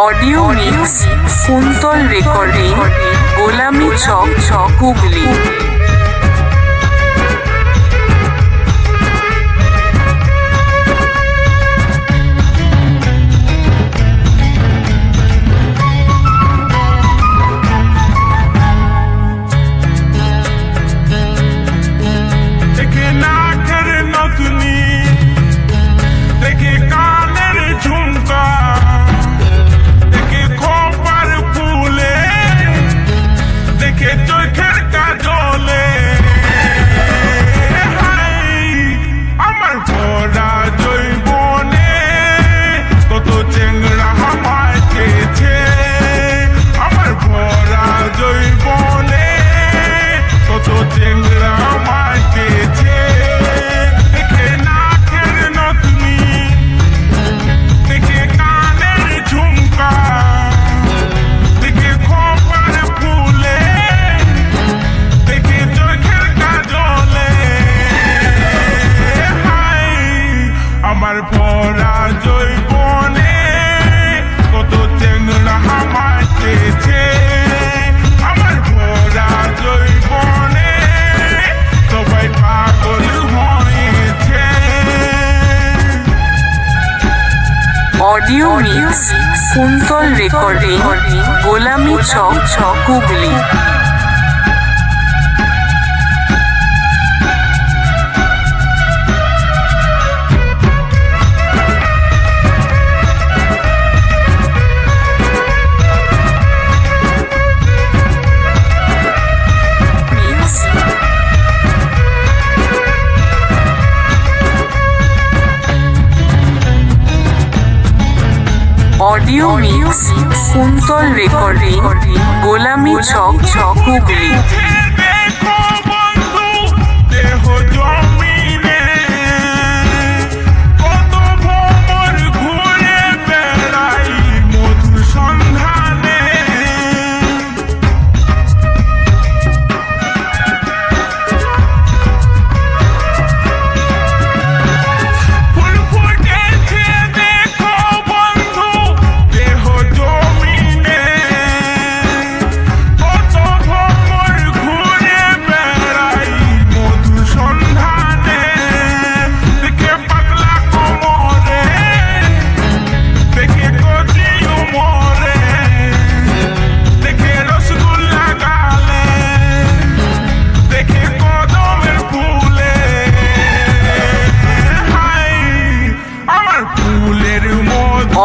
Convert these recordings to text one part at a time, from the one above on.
Audio mix Kuntal recording Golami Chak Hooghly. Audio mix Kuntal recording Golami Chak Hooghly. Audio mix Kuntal recording Golami Chak Hooghly.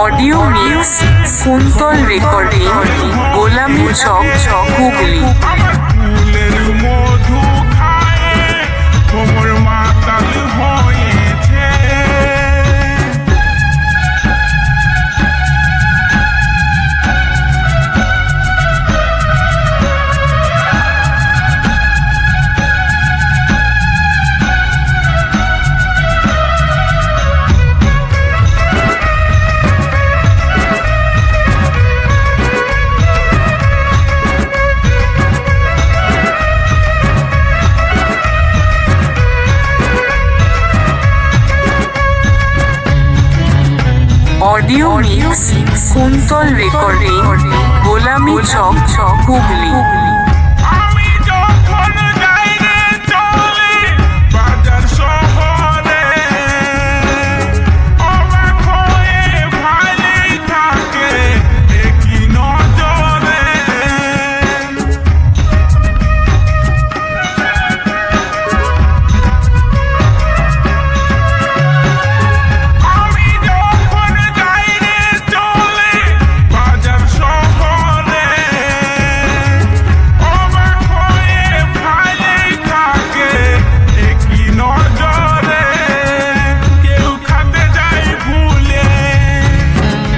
Audio mix Kuntal recording Golami Chak Hooghly. Audio mix Kuntal recording Golami Chak Hooghly.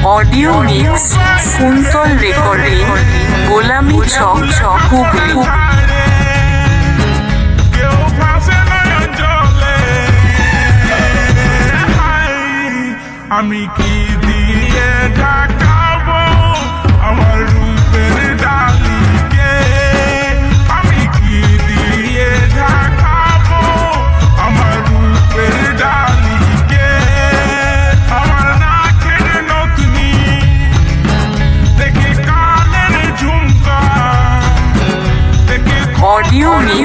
Audio mix Kuntal recording Golami Chak Hooghly. আমি কি দিয়ে ঢাকাবো আমার রূপের ডালিকে, আমি কি দিয়ে ঢাকাবো আমার রূপের ডালিকে, আমার নাকের নতুনি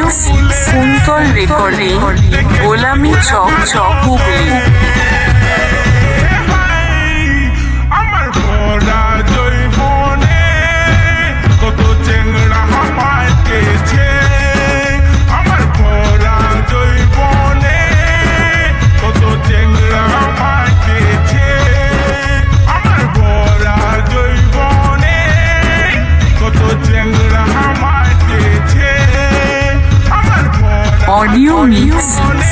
মিক্স কুন্তল রেকর্ডিং গোলামি চক হুগলি। আমার ভরা জৈবনে কত চেংড়া মাইকেছে, আমার ভরা জৈবনে কত চেংড়া মাইকেছে, আমার ভরা জৈবনে কত চেংড়া মাইকেছে, আমার ভরা audio mix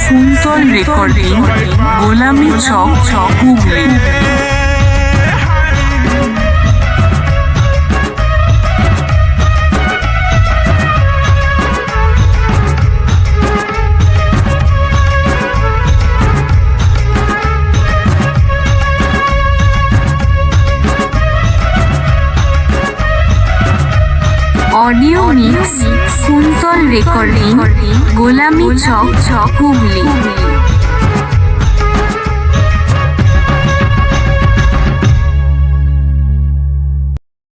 Kuntal recording Golami Chak Hooghly. Audio mix Kuntal recording Golami Chak Hooghly.